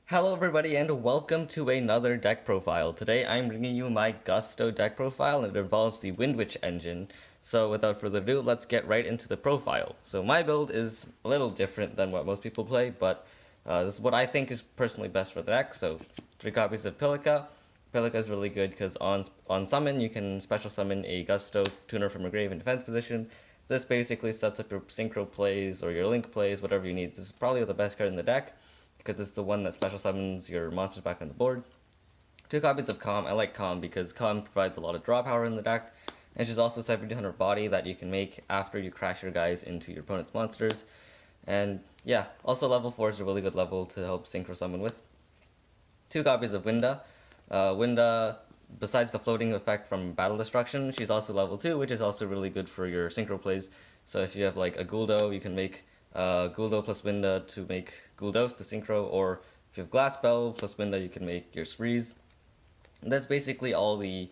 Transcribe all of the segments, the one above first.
Hello everybody and welcome to another deck profile. Today I'm bringing you my Gusto deck profile and it involves the Windwitch engine. So without further ado, let's get right into the profile. So my build is a little different than what most people play, but this is what I think is personally best for the deck. So 3 copies of Pilica. Pilica is really good because on summon you can special summon a Gusto tuner from a grave in defense position. This basically sets up your Synchro plays or your Link plays, whatever you need. This is probably the best card in the deck because it's the one that special summons your monsters back on the board. 2 copies of Caam. I like Caam because Caam provides a lot of draw power in the deck, and she's also 1700 body that you can make after you crash your guys into your opponent's monsters. And yeah, also level 4 is a really good level to help synchro summon with. 2 copies of Winda. Winda, besides the floating effect from battle destruction, she's also level 2, which is also really good for your synchro plays. So if you have like a Gulldo, you can make Gulldo plus Winda to make Gulldos to synchro, or if you have Glass Bell plus Winda, you can make your Sphreez. That's basically all the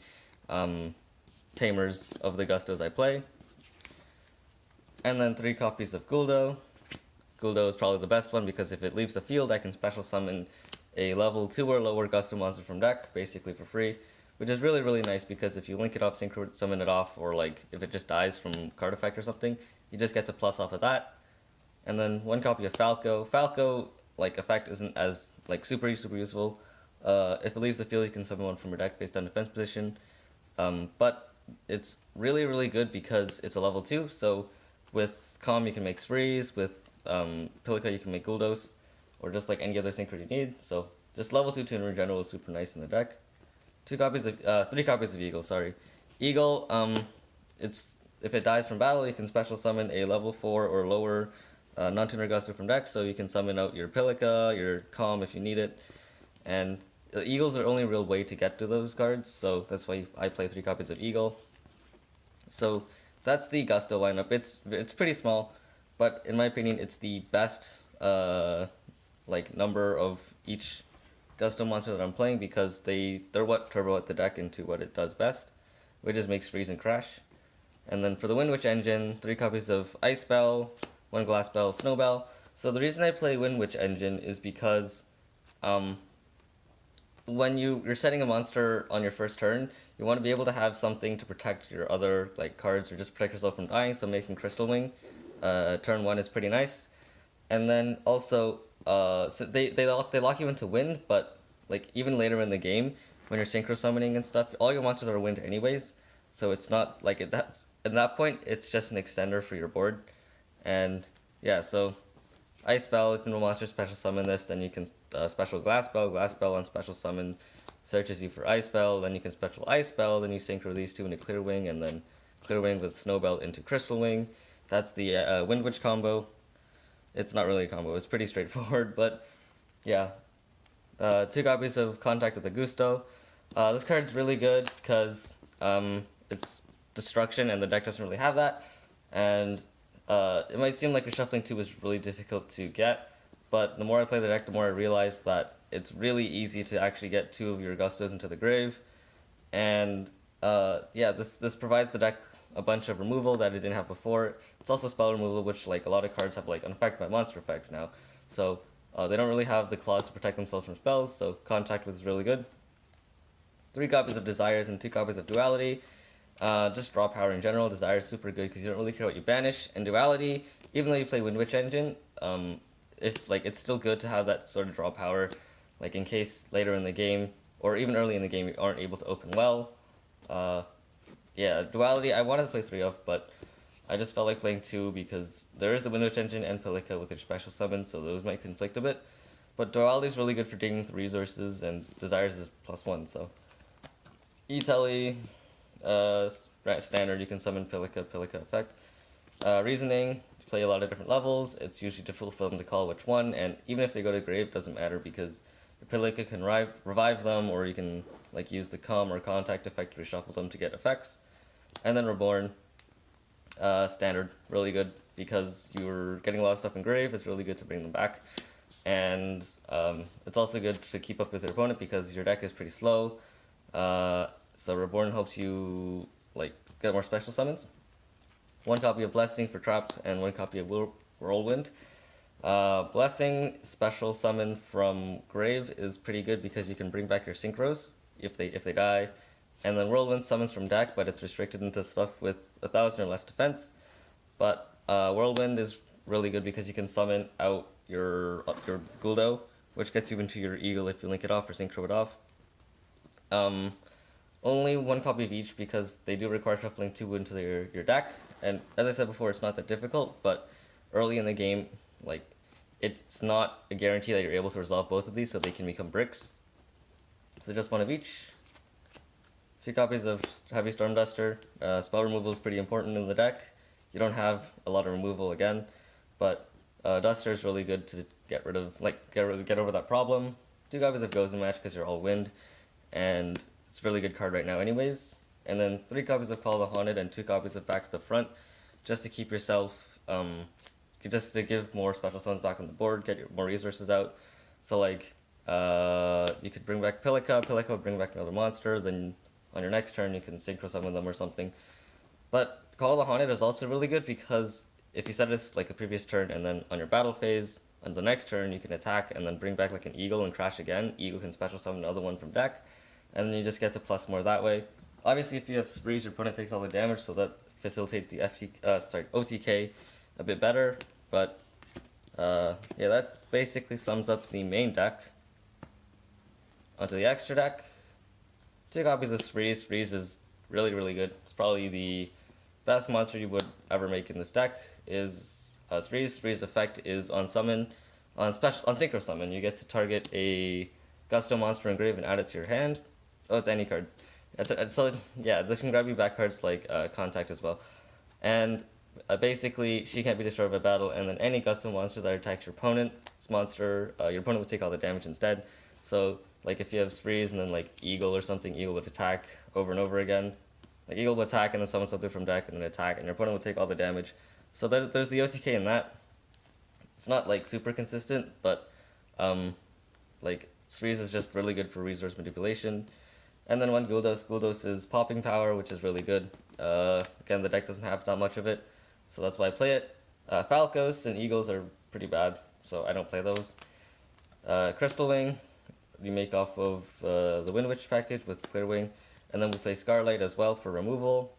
tamers of the Gustos I play. And then 3 copies of Gulldo. Gulldo is probably the best one because if it leaves the field, I can special summon a level 2 or lower Gusto monster from deck, basically for free, which is really nice because if you link it off, synchro summon it off, or like if it just dies from card effect or something, you just get to plus off of that. And then 1 copy of Falco. Falco, like, effect isn't as, like, super useful. If it leaves the field, you can summon one from your deck based on defense position. But it's really good because it's a level 2, so with Caam you can make Sphreez, with Pilica you can make Gulldos, or just like any other synchro you need. So just level 2 tuner in general is super nice in the deck. 3 copies of Eagle, sorry. Eagle, it's if it dies from battle, you can special summon a level 4 or lower non-tuner Gusto from deck, so you can summon out your Pilica, your Caam if you need it. And Eagles are the only real way to get to those cards, so that's why I play 3 copies of Eagle. So that's the Gusto lineup. It's pretty small, but in my opinion, it's the best like number of each Gusto monster that I'm playing because they're what turbo out the deck into what it does best, which is make freeze and crash. And then for the Windwitch engine, 3 copies of Ice Bell, 1 Glass Bell, Snow Bell. So the reason I play Windwitch engine is because when you're setting a monster on your first turn, you want to be able to have something to protect your other like cards or just protect yourself from dying. So making Crystal Wing, turn 1 is pretty nice. And then also, so they lock you into wind, but like even later in the game when you're synchro summoning and stuff, all your monsters are wind anyways. So it's not like at that point it's just an extender for your board. And yeah, so Ice Bell, if no monster special summon this, then you can special Glass Bell on special summon searches you for Ice Bell, then you can special Ice Bell, then you synchro these two into Clear Wing, and then Clear Wing with Snow Bell into Crystal Wing. That's the Windwitch combo. It's not really a combo, it's pretty straightforward, but yeah. 2 copies of Contact with the Gusto. This card's really good because it's destruction and the deck doesn't really have that, and it might seem like reshuffling 2 is really difficult to get, but the more I play the deck, the more I realize that it's really easy to actually get 2 of your Gustos into the grave. And yeah, this provides the deck a bunch of removal that it didn't have before. It's also spell removal, which like a lot of cards have like unaffected by monster effects now. So they don't really have the claws to protect themselves from spells, so Contact was really good. 3 copies of Desires and 2 copies of Duality. Just draw power in general. Desire is super good because you don't really care what you banish. And Duality, even though you play Windwitch engine, if like it's still good to have that sort of draw power, like in case later in the game or even early in the game you aren't able to open well. Yeah, Duality I wanted to play 3 of, but I just felt like playing 2 because there is the Windwitch engine and Pilica with their special summons, so those might conflict a bit. But Duality is really good for digging through resources, and Desires is +1, so E-Telly. Standard, you can summon Pilica effect. Reasoning, play a lot of different levels. It's usually difficult for them to call which one, and even if they go to grave, it doesn't matter because your Pilica can revive them, or you can like use the Caam or Contact effect to reshuffle them to get effects. And then Reborn, standard, really good because you're getting a lot of stuff in grave. It's really good to bring them back, and it's also good to keep up with your opponent because your deck is pretty slow. So Reborn helps you like get more special summons. 1 copy of Blessing for traps and 1 copy of Whirlwind. Blessing special summon from grave is pretty good because you can bring back your synchros if they die, and then Whirlwind summons from deck, but it's restricted into stuff with 1,000 or less defense. But Whirlwind is really good because you can summon out your Gulldo, which gets you into your Eagle if you link it off or synchro it off. Only one copy of each because they do require shuffling 2 into your deck, and as I said before, it's not that difficult, but early in the game, like, it's not a guarantee that you're able to resolve both of these, so they can become bricks. So just one of each. 2 copies of Heavy Storm Duster. Spell removal is pretty important in the deck. You don't have a lot of removal again, but Duster is really good to get rid of, like, get over that problem. 2 copies of Gozen Match because you're all wind, and it's a really good card right now anyways. And then 3 copies of Call the Haunted and 2 copies of Back to the Front, just to keep yourself, just to give more special summons back on the board, get more resources out. So like, you could bring back Pilica would bring back another monster, then on your next turn you can synchro summon them or something. But Call the Haunted is also really good because if you set it like a previous turn and then on your battle phase, on the next turn you can attack and then bring back like an Eagle and crash again. Eagle can special summon another one from deck, and then you just get to plus more that way. Obviously if you have Sphreez, your opponent takes all the damage, so that facilitates the OTK a bit better, but yeah, that basically sums up the main deck. Onto the extra deck. 2 copies of Sphreez. Sphreez is really good. It's probably the best monster you would ever make in this deck. Is Sphreez. Sphreez effect is on summon, on synchro summon. You get to target a Gusto monster in grave and add it to your hand. Oh, it's any card. So yeah, this can grab you back cards like Contact as well. And basically, she can't be destroyed by battle, and then any Gusto monster that attacks your opponent's monster, your opponent would take all the damage instead. So like if you have Sphreez and then like Eagle or something, Eagle would attack over and over again. Like Eagle would attack and then summon something from deck and then attack, and your opponent would take all the damage. So there's the OTK in that. It's not like super consistent, but like Sphreez is just really good for resource manipulation. And then one Gulldos. Gulldos is popping power, which is really good. Again, the deck doesn't have that much of it, so that's why I play it. Falcos and Eagles are pretty bad, so I don't play those. Crystal Wing, we make off of the Windwitch package with Clear Wing, and then we play Scarlight as well for removal.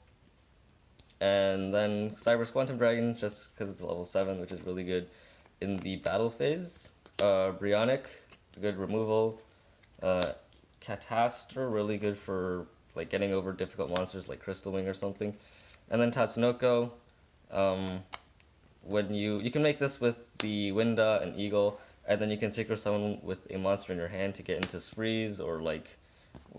And then Cyberse Quantum Dragon, just because it's level 7, which is really good in the battle phase. Brionac, good removal. Catastor, really good for like getting over difficult monsters like Crystal Wing or something. And then Tatsunoko, when you can make this with the Winda and Eagle, and then you can synchro summon with a monster in your hand to get into Sphreez or like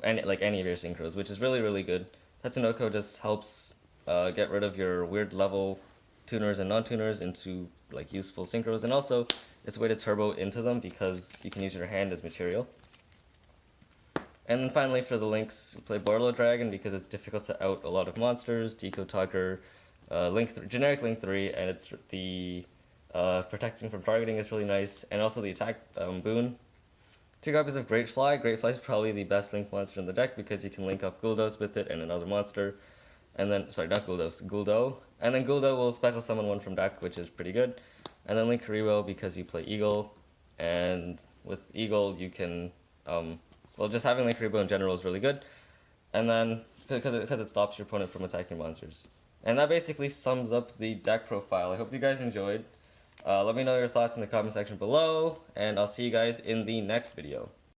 any of your synchros, which is really good. Tatsunoko just helps get rid of your weird level tuners and non-tuners into like useful synchros, and also it's a way to turbo into them because you can use your hand as material. And then finally for the links, we play Borlo Dragon because it's difficult to out a lot of monsters, Deco Tugger, generic Link 3, and it's the protecting from targeting is really nice, and also the attack boon. 2 copies of Great Fly. Great Fly is probably the best link monster in the deck because you can link up Gulldos with it and another monster. And then, sorry, not Gulldos, Gulldo. And then Gulldo will special summon one from deck, which is pretty good. And then Link Karibo because you play Eagle, and with Eagle you can well, just having Link Karibo in general is really good, and then because it stops your opponent from attacking monsters. And that basically sums up the deck profile. I hope you guys enjoyed. Let me know your thoughts in the comment section below, and I'll see you guys in the next video.